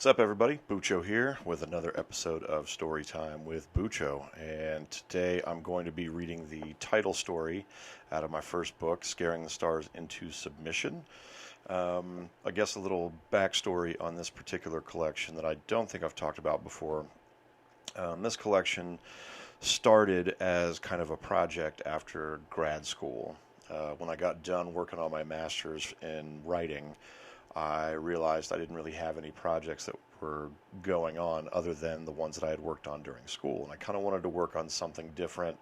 What's up, everybody? Bucho here with another episode of Storytime with Bucho. And today I'm going to be reading the title story out of my first book, Scaring the Stars into Submission. I guess a little backstory on this particular collection that I don't think I've talked about before. This collection started as kind of a project after grad school. When I got done working on my master's in writing, I realized I didn't really have any projects that were going on other than the ones that I had worked on during school. And I kind of wanted to work on something different,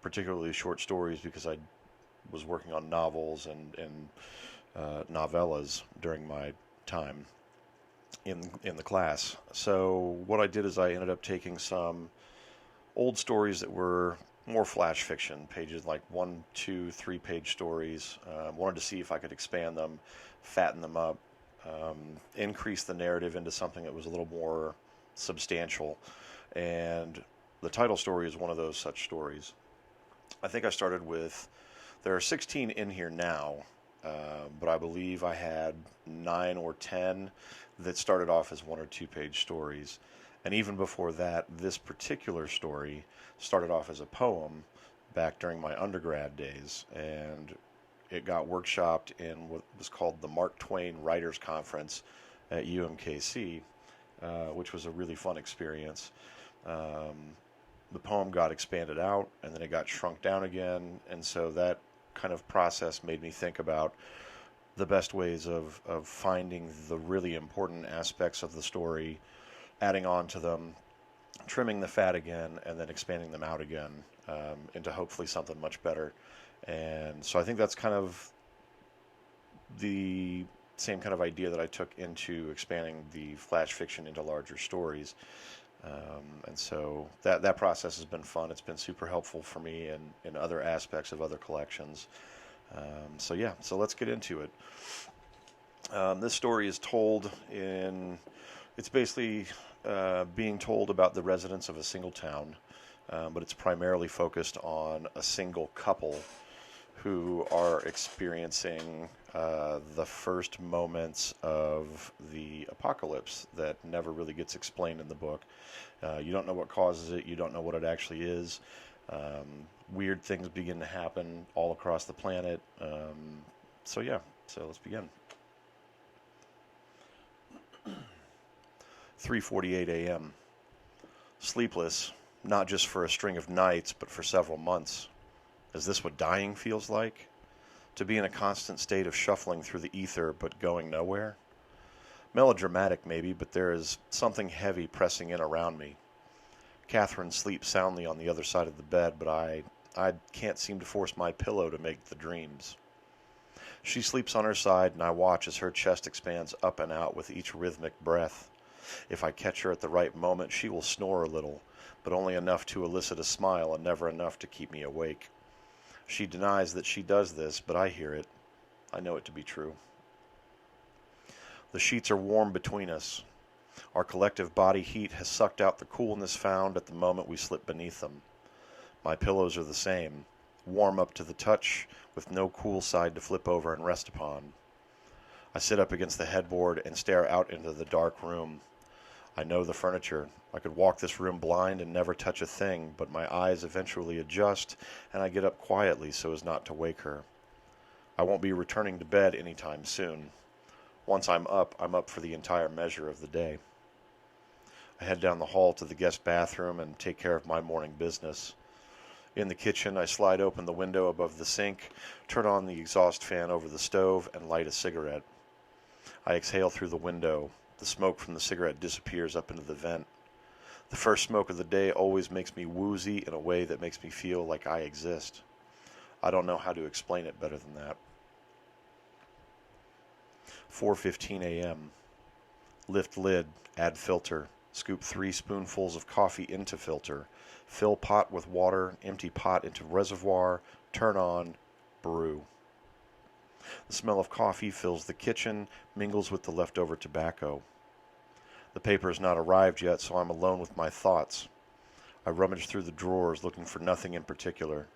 particularly short stories, because I was working on novels and novellas during my time in the class. So what I did is I ended up taking some old stories that were more flash fiction, pages like 1, 2, 3 page stories. Wanted to see if I could expand them, fatten them up, increase the narrative into something that was a little more substantial. And the title story is one of those such stories. I think I started with, there are 16 in here now, but I believe I had 9 or 10 that started off as 1 or 2 page stories. And even before that, this particular story started off as a poem back during my undergrad days, and it got workshopped in what was called the Mark Twain Writers Conference at UMKC, which was a really fun experience. The poem got expanded out, and then it got shrunk down again, and so that kind of process made me think about the best ways of finding the really important aspects of the story, adding on to them, trimming the fat again, and then expanding them out again into hopefully something much better. And so I think that's kind of the same kind of idea that I took into expanding the flash fiction into larger stories. And so that process has been fun. It's been super helpful for me in other aspects of other collections. So let's get into it. This story is told it's basically being told about the residents of a single town, but it's primarily focused on a single couple who are experiencing the first moments of the apocalypse that never really gets explained in the book. You don't know what causes it. You don't know what it actually is. Weird things begin to happen all across the planet. So let's begin. 3:48 a.m. Sleepless, not just for a string of nights, but for several months. Is this what dying feels like? To be in a constant state of shuffling through the ether, but going nowhere? Melodramatic, maybe, but there is something heavy pressing in around me. Catherine sleeps soundly on the other side of the bed, but I can't seem to force my pillow to make the dreams. She sleeps on her side, and I watch as her chest expands up and out with each rhythmic breath. If I catch her at the right moment, she will snore a little, but only enough to elicit a smile and never enough to keep me awake. She denies that she does this, but I hear it. I know it to be true. The sheets are warm between us. Our collective body heat has sucked out the coolness found at the moment we slip beneath them. My pillows are the same, warm up to the touch, with no cool side to flip over and rest upon. I sit up against the headboard and stare out into the dark room. I know the furniture. I could walk this room blind and never touch a thing, but my eyes eventually adjust, and I get up quietly so as not to wake her. I won't be returning to bed anytime soon. Once I'm up for the entire measure of the day. I head down the hall to the guest bathroom and take care of my morning business. In the kitchen, I slide open the window above the sink, turn on the exhaust fan over the stove, and light a cigarette. I exhale through the window. The smoke from the cigarette disappears up into the vent. The first smoke of the day always makes me woozy in a way that makes me feel like I exist. I don't know how to explain it better than that. 4:15 a.m. Lift lid, add filter, scoop 3 spoonfuls of coffee into filter, fill pot with water, empty pot into reservoir, turn on, brew. The smell of coffee fills the kitchen, mingles with the leftover tobacco. The paper has not arrived yet, so I'm alone with my thoughts. I rummage through the drawers looking for nothing in particular.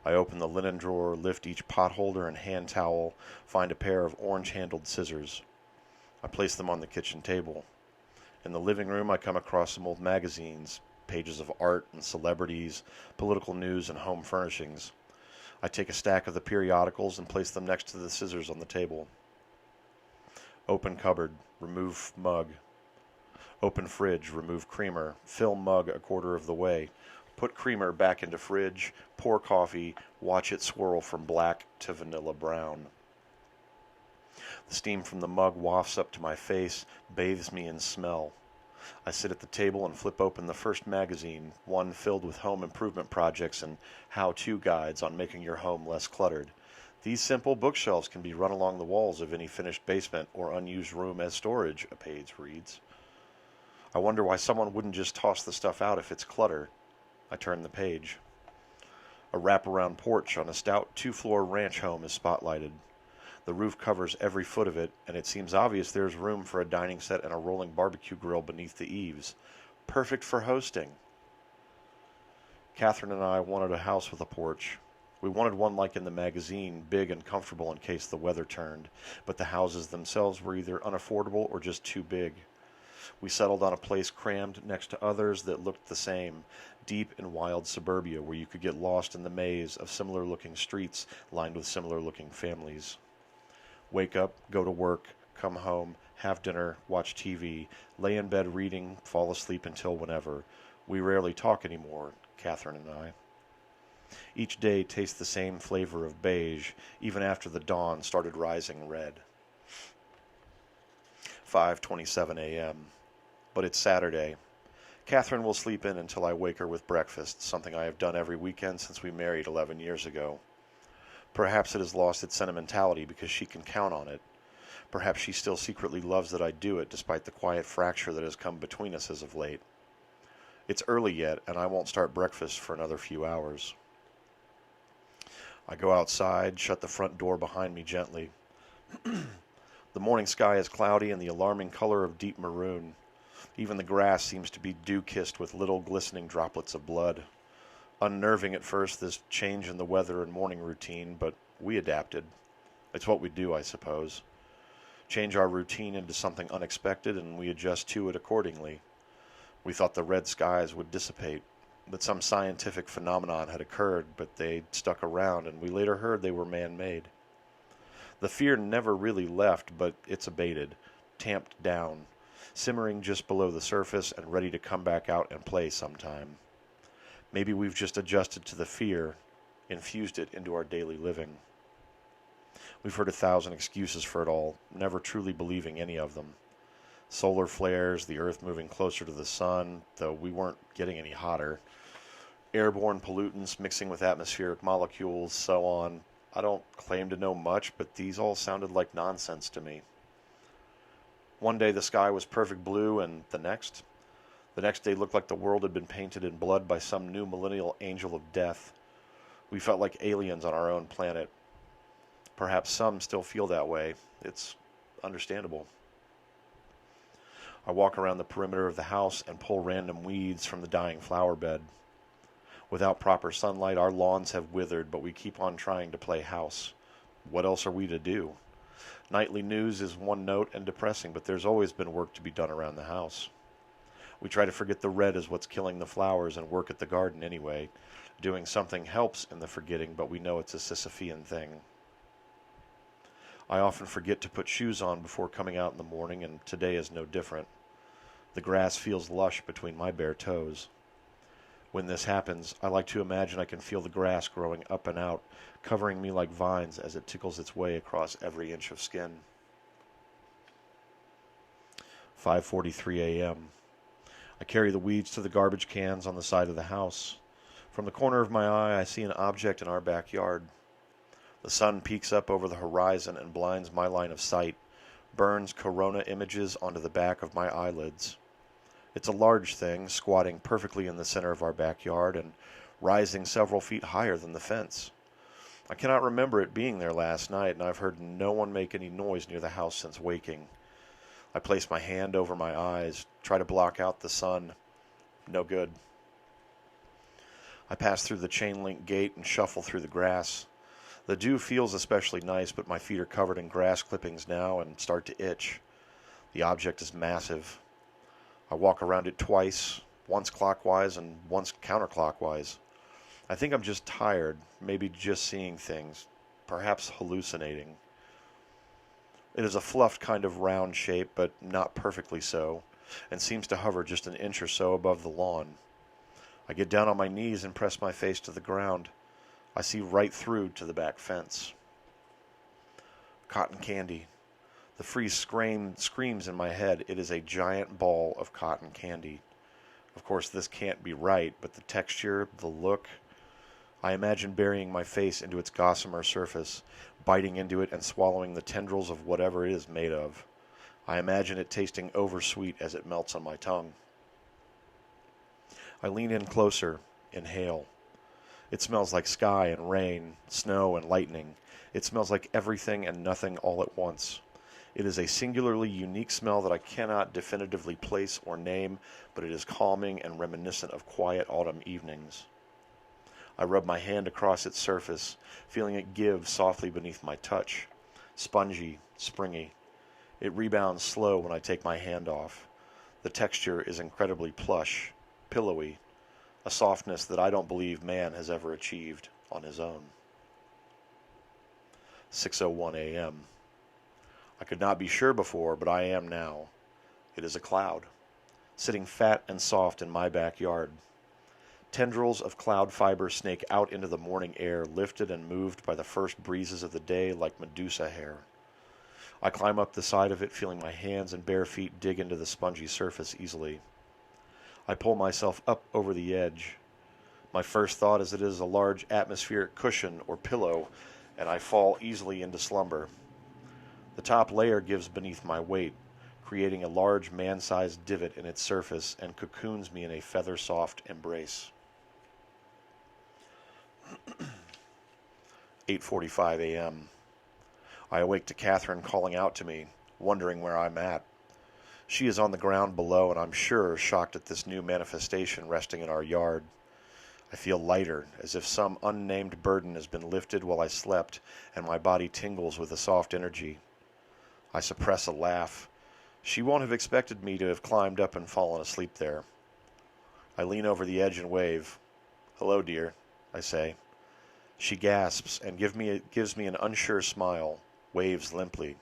I open the linen drawer, lift each pot holder and hand towel, find a pair of orange-handled scissors. I place them on the kitchen table. In the living room, I come across some old magazines, pages of art and celebrities, political news, and home furnishings. I take a stack of the periodicals and place them next to the scissors on the table. Open cupboard, remove mug. Open fridge, remove creamer. Fill mug a quarter of the way. Put creamer back into fridge. Pour coffee. Watch it swirl from black to vanilla brown. The steam from the mug wafts up to my face, bathes me in smell. I sit at the table and flip open the first magazine, one filled with home improvement projects and how-to guides on making your home less cluttered. These simple bookshelves can be run along the walls of any finished basement or unused room as storage, a page reads. I wonder why someone wouldn't just toss the stuff out if it's clutter. I turn the page. A wraparound porch on a stout two-floor ranch home is spotlighted. The roof covers every foot of it, and it seems obvious there's room for a dining set and a rolling barbecue grill beneath the eaves. Perfect for hosting. Catherine and I wanted a house with a porch. We wanted one like in the magazine, big and comfortable in case the weather turned, but the houses themselves were either unaffordable or just too big. We settled on a place crammed next to others that looked the same, deep in wild suburbia where you could get lost in the maze of similar-looking streets lined with similar-looking families. Wake up, go to work, come home, have dinner, watch TV, lay in bed reading, fall asleep until whenever. We rarely talk anymore, Catherine and I. Each day tastes the same flavor of beige, even after the dawn started rising red. 5:27 a.m. But it's Saturday. Catherine will sleep in until I wake her with breakfast, something I have done every weekend since we married 11 years ago. Perhaps it has lost its sentimentality because she can count on it. Perhaps she still secretly loves that I do it despite the quiet fracture that has come between us as of late. It's early yet, and I won't start breakfast for another few hours. I go outside, shut the front door behind me gently. The morning sky is cloudy and the alarming color of deep maroon. Even the grass seems to be dew-kissed with little glistening droplets of blood. Unnerving at first, this change in the weather and morning routine, but we adapted. It's what we do, I suppose. Change our routine into something unexpected, and we adjust to it accordingly. We thought the red skies would dissipate, that some scientific phenomenon had occurred, but they stuck around, and we later heard they were man-made. The fear never really left, but it's abated, tamped down, simmering just below the surface and ready to come back out and play sometime. Maybe we've just adjusted to the fear, infused it into our daily living. We've heard 1,000 excuses for it all, never truly believing any of them. Solar flares, the Earth moving closer to the sun, though we weren't getting any hotter. Airborne pollutants mixing with atmospheric molecules, so on. I don't claim to know much, but these all sounded like nonsense to me. One day the sky was perfect blue, and the next day looked like the world had been painted in blood by some new millennial angel of death. We felt like aliens on our own planet. Perhaps some still feel that way. It's understandable. I walk around the perimeter of the house and pull random weeds from the dying flower bed. Without proper sunlight, our lawns have withered, but we keep on trying to play house. What else are we to do? Nightly news is one note and depressing, but there's always been work to be done around the house. We try to forget the red is what's killing the flowers and work at the garden anyway. Doing something helps in the forgetting, but we know it's a Sisyphean thing. I often forget to put shoes on before coming out in the morning, and today is no different. The grass feels lush between my bare toes. When this happens, I like to imagine I can feel the grass growing up and out, covering me like vines as it tickles its way across every inch of skin. 5:43 a.m. I carry the weeds to the garbage cans on the side of the house. From the corner of my eye, I see an object in our backyard. The sun peeks up over the horizon and blinds my line of sight, burns corona images onto the back of my eyelids. It's a large thing, squatting perfectly in the center of our backyard and rising several feet higher than the fence. I cannot remember it being there last night, and I've heard no one make any noise near the house since waking. I place my hand over my eyes, try to block out the sun. No good. I pass through the chain-link gate and shuffle through the grass. The dew feels especially nice, but my feet are covered in grass clippings now and start to itch. The object is massive. I walk around it twice, once clockwise and once counterclockwise. I think I'm just tired, maybe just seeing things, perhaps hallucinating. It is a fluffed kind of round shape, but not perfectly so, and seems to hover just an inch or so above the lawn. I get down on my knees and press my face to the ground. I see right through to the back fence. Cotton candy. The freeze screams in my head. It is a giant ball of cotton candy. Of course, this can't be right, but the texture, the look. I imagine burying my face into its gossamer surface, biting into it and swallowing the tendrils of whatever it is made of. I imagine it tasting oversweet as it melts on my tongue. I lean in closer, inhale. It smells like sky and rain, snow and lightning. It smells like everything and nothing all at once. It is a singularly unique smell that I cannot definitively place or name, but it is calming and reminiscent of quiet autumn evenings. I rub my hand across its surface, feeling it give softly beneath my touch. Spongy, springy. It rebounds slow when I take my hand off. The texture is incredibly plush, pillowy, a softness that I don't believe man has ever achieved on his own. 6:01 a.m. I could not be sure before, but I am now. It is a cloud, sitting fat and soft in my backyard. Tendrils of cloud fiber snake out into the morning air, lifted and moved by the first breezes of the day like Medusa hair. I climb up the side of it, feeling my hands and bare feet dig into the spongy surface easily. I pull myself up over the edge. My first thought is that it is a large atmospheric cushion or pillow, and I fall easily into slumber. The top layer gives beneath my weight, creating a large man-sized divot in its surface and cocoons me in a feather-soft embrace. 8:45 a.m. I awake to Catherine calling out to me, wondering where I'm at. She is on the ground below, and I'm sure shocked at this new manifestation resting in our yard. I feel lighter, as if some unnamed burden has been lifted while I slept, and my body tingles with a soft energy. I suppress a laugh. She won't have expected me to have climbed up and fallen asleep there. I lean over the edge and wave. "Hello, dear," I say. She gasps and gives me an unsure smile, waves limply.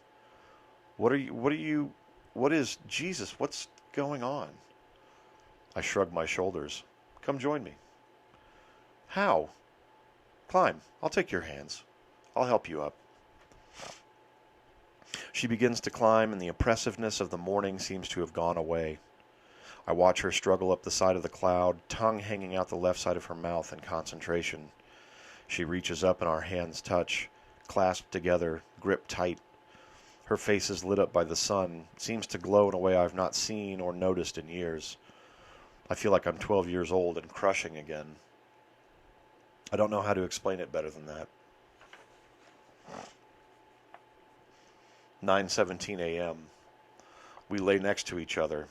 What is, Jesus, what's going on? I shrug my shoulders. Come join me. How? Climb, I'll take your hands. I'll help you up. She begins to climb, and the oppressiveness of the morning seems to have gone away. I watch her struggle up the side of the cloud, tongue hanging out the left side of her mouth in concentration. She reaches up and our hands touch, clasped together, gripped tight. Her face is lit up by the sun, seems to glow in a way I've not seen or noticed in years. I feel like I'm 12 years old and crushing again. I don't know how to explain it better than that. 9:17 a.m. We lay next to each other.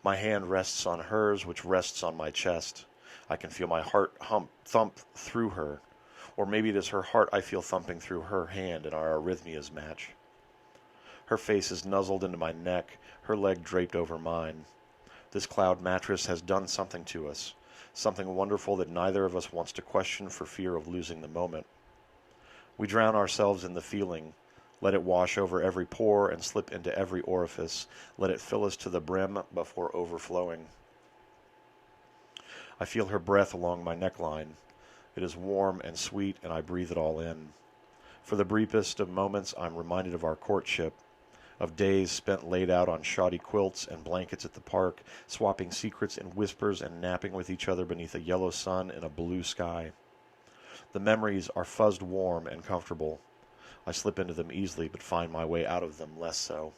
My hand rests on hers, which rests on my chest. I can feel my heart thump through her. Or maybe it is her heart I feel thumping through her hand, and our arrhythmias match. Her face is nuzzled into my neck, her leg draped over mine. This cloud mattress has done something to us, something wonderful that neither of us wants to question for fear of losing the moment. We drown ourselves in the feeling, let it wash over every pore and slip into every orifice, let it fill us to the brim before overflowing. I feel her breath along my neckline. It is warm and sweet, and I breathe it all in. For the briefest of moments, I'm reminded of our courtship, of days spent laid out on shoddy quilts and blankets at the park, swapping secrets and whispers and napping with each other beneath a yellow sun and a blue sky. The memories are fuzzed warm and comfortable. I slip into them easily, but find my way out of them less so.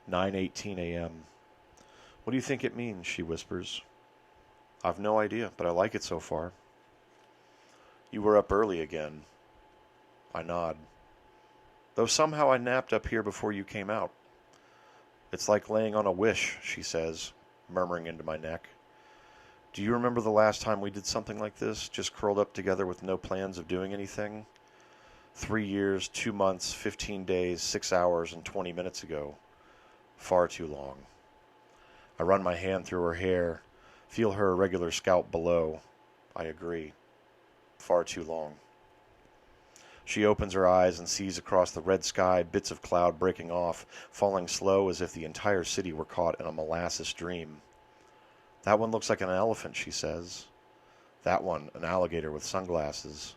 9:18 a.m. What do you think it means? She whispers. I've no idea, but I like it so far. You were up early again. I nod. Though somehow I napped up here before you came out. It's like laying on a wish, she says, murmuring into my neck. Do you remember the last time we did something like this, just curled up together with no plans of doing anything? 3 years, 2 months, 15 days, 6 hours, and 20 minutes ago. Far too long. I run my hand through her hair, feel her irregular scalp below. I agree. Far too long. She opens her eyes and sees across the red sky bits of cloud breaking off, falling slow as if the entire city were caught in a molasses dream. That one looks like an elephant, she says. That one, an alligator with sunglasses.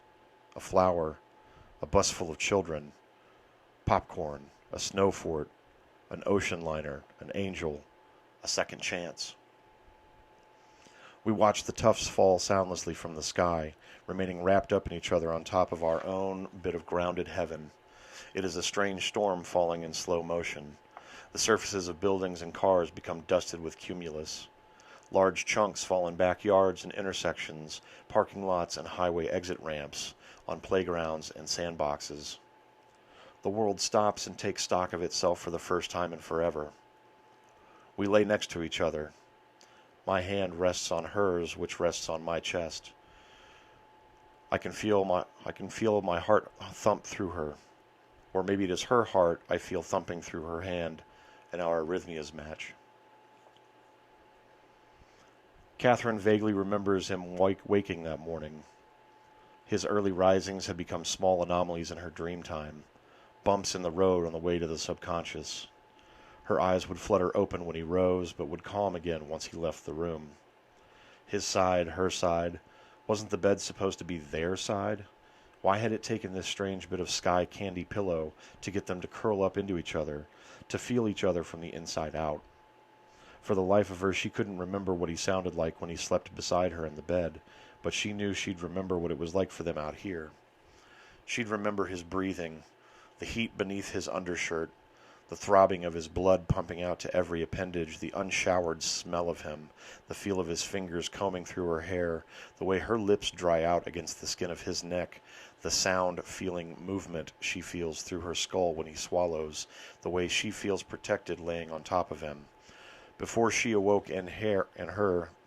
A flower, a bus full of children. Popcorn, a snow fort, an ocean liner, an angel, a second chance. We watch the tufts fall soundlessly from the sky, remaining wrapped up in each other on top of our own bit of grounded heaven. It is a strange storm falling in slow motion. The surfaces of buildings and cars become dusted with cumulus. Large chunks fall in backyards and intersections, parking lots and highway exit ramps, on playgrounds and sandboxes. The world stops and takes stock of itself for the first time in forever. We lay next to each other. My hand rests on hers, which rests on my chest. I can feel my heart thump through her. Or maybe it is her heart I feel thumping through her hand, and our arrhythmias match. Catherine vaguely remembers him waking that morning. His early risings had become small anomalies in her dream time, bumps in the road on the way to the subconscious. Her eyes would flutter open when he rose, but would calm again once he left the room. His side, her side. Wasn't the bed supposed to be their side? Why had it taken this strange bit of sky candy pillow to get them to curl up into each other, to feel each other from the inside out? For the life of her, she couldn't remember what he sounded like when he slept beside her in the bed, but she knew she'd remember what it was like for them out here. She'd remember his breathing, the heat beneath his undershirt, the throbbing of his blood pumping out to every appendage, the unshowered smell of him, the feel of his fingers combing through her hair, the way her lips dry out against the skin of his neck, the sound-feeling movement she feels through her skull when he swallows, the way she feels protected laying on top of him. Before she awoke in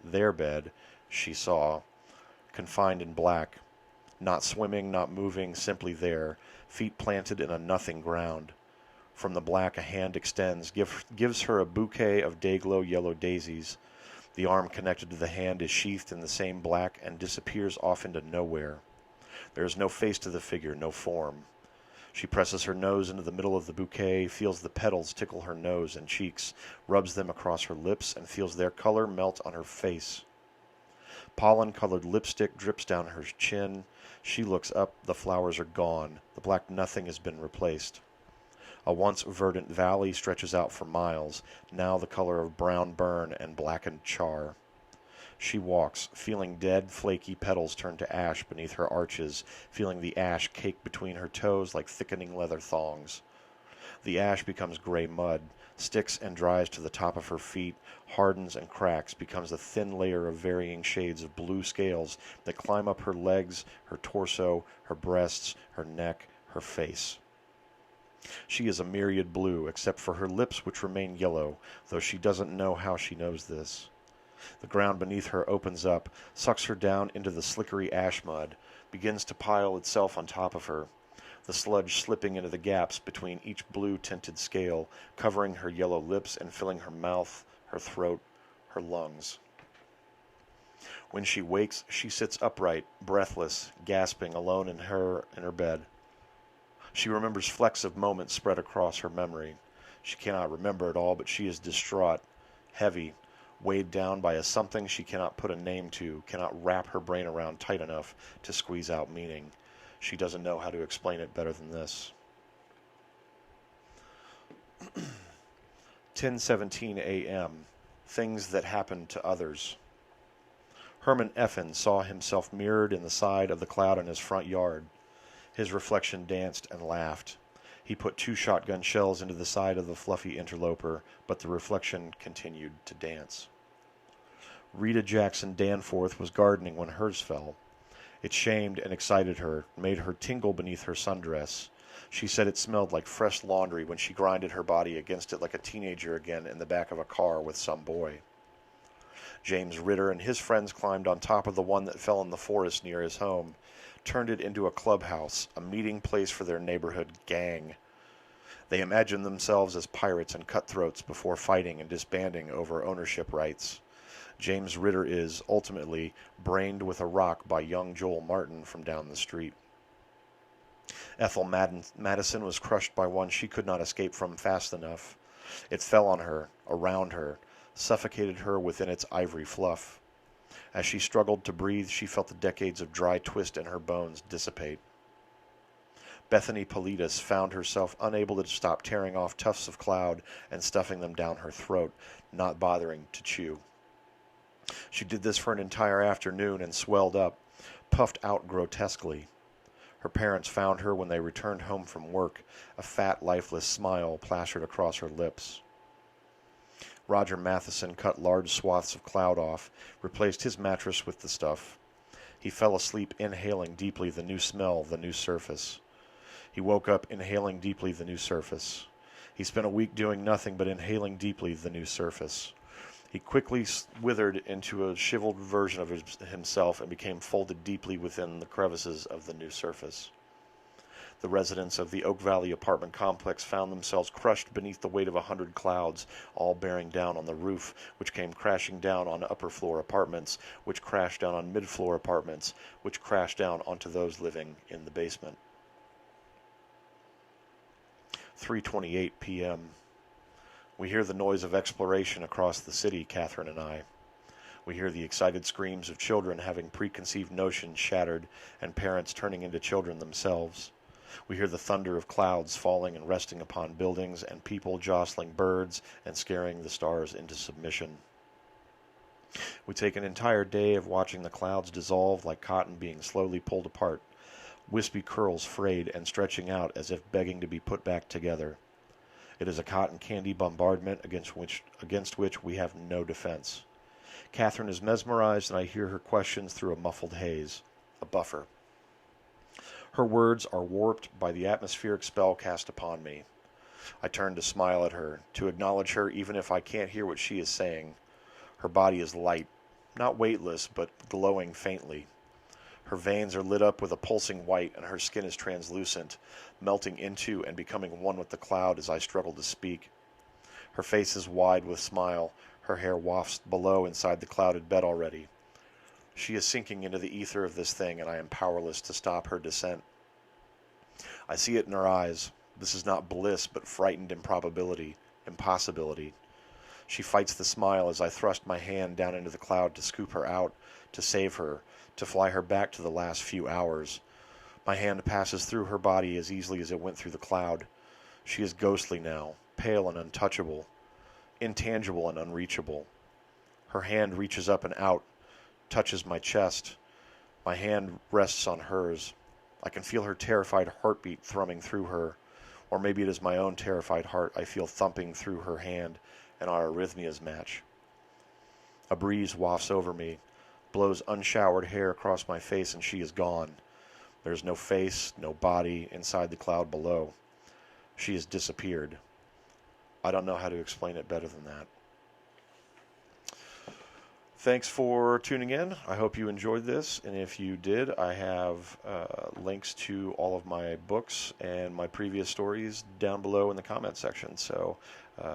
their bed, she saw, confined in black, not swimming, not moving, simply there, feet planted in a nothing ground. From the black a hand extends, gives her a bouquet of day-glow yellow daisies. The arm connected to the hand is sheathed in the same black and disappears off into nowhere. There is no face to the figure, no form. She presses her nose into the middle of the bouquet, feels the petals tickle her nose and cheeks, rubs them across her lips, and feels their color melt on her face. Pollen-colored lipstick drips down her chin. She looks up. The flowers are gone. The black nothing has been replaced. A once verdant valley stretches out for miles, now the color of brown burn and blackened char. She walks, feeling dead, flaky petals turn to ash beneath her arches, feeling the ash cake between her toes like thickening leather thongs. The ash becomes gray mud, sticks and dries to the top of her feet, hardens and cracks, becomes a thin layer of varying shades of blue scales that climb up her legs, her torso, her breasts, her neck, her face. She is a myriad blue, except for her lips, which remain yellow, though she doesn't know how she knows this. The ground beneath her opens up, sucks her down into the slickery ash mud, begins to pile itself on top of her, the sludge slipping into the gaps between each blue-tinted scale, covering her yellow lips and filling her mouth, her throat, her lungs. When she wakes, she sits upright, breathless, gasping, alone in her bed. She remembers flecks of moments spread across her memory. She cannot remember it all, but she is distraught, heavy, weighed down by a something she cannot put a name to, cannot wrap her brain around tight enough to squeeze out meaning. She doesn't know how to explain it better than this. 10:17 a.m. Things that happened to others. Herman Effen saw himself mirrored in the side of the cloud in his front yard. His reflection danced and laughed. He put 2 shotgun shells into the side of the fluffy interloper, but the reflection continued to dance. Rita Jackson Danforth was gardening when hers fell. It shamed and excited her, made her tingle beneath her sundress. She said it smelled like fresh laundry when she grinded her body against it like a teenager again in the back of a car with some boy. James Ritter and his friends climbed on top of the one that fell in the forest near his home, turned it into a clubhouse, a meeting place for their neighborhood gang. They imagined themselves as pirates and cutthroats before fighting and disbanding over ownership rights. James Ritter is, ultimately, brained with a rock by young Joel Martin from down the street. Ethel Madison was crushed by one she could not escape from fast enough. It fell on her, around her, suffocated her within its ivory fluff. As she struggled to breathe, she felt the decades of dry twist in her bones dissipate. Bethany Politis found herself unable to stop tearing off tufts of cloud and stuffing them down her throat, not bothering to chew. She did this for an entire afternoon and swelled up, puffed out grotesquely. Her parents found her when they returned home from work, a fat, lifeless smile plastered across her lips. Roger Matheson cut large swaths of cloud off, replaced his mattress with the stuff. He fell asleep inhaling deeply the new smell, the new surface. He woke up inhaling deeply the new surface. He spent a week doing nothing but inhaling deeply the new surface. He quickly withered into a shriveled version of himself and became folded deeply within the crevices of the new surface. The residents of the Oak Valley apartment complex found themselves crushed beneath the weight of 100 clouds, all bearing down on the roof, which came crashing down on upper-floor apartments, which crashed down on mid-floor apartments, which crashed down onto those living in the basement. 3:28 p.m. We hear the noise of exploration across the city, Catherine and I. We hear the excited screams of children having preconceived notions shattered and parents turning into children themselves. We hear the thunder of clouds falling and resting upon buildings and people jostling birds and scaring the stars into submission. We take an entire day of watching the clouds dissolve like cotton being slowly pulled apart, wispy curls frayed and stretching out as if begging to be put back together. It is a cotton candy bombardment against which we have no defense. Catherine is mesmerized, and I hear her questions through a muffled haze, a buffer. Her words are warped by the atmospheric spell cast upon me. I turn to smile at her, to acknowledge her even if I can't hear what she is saying. Her body is light, not weightless, but glowing faintly. Her veins are lit up with a pulsing white, and her skin is translucent, melting into and becoming one with the cloud as I struggle to speak. Her face is wide with smile. Her hair wafts below inside the clouded bed already. She is sinking into the ether of this thing, and I am powerless to stop her descent. I see it in her eyes. This is not bliss, but frightened improbability, impossibility. She fights the smile as I thrust my hand down into the cloud to scoop her out, to save her, to fly her back to the last few hours. My hand passes through her body as easily as it went through the cloud. She is ghostly now, pale and untouchable, intangible and unreachable. Her hand reaches up and out, touches my chest. My hand rests on hers. I can feel her terrified heartbeat thrumming through her, or maybe it is my own terrified heart I feel thumping through her hand, and our arrhythmias match. A breeze wafts over me, blows unshowered hair across my face, and she is gone. There is no face, no body inside the cloud below. She has disappeared. I don't know how to explain it better than that. Thanks for tuning in. I hope you enjoyed this, and if you did, I have links to all of my books and my previous stories down below in the comment section. So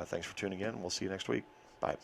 thanks for tuning in. We'll see you next week. Bye.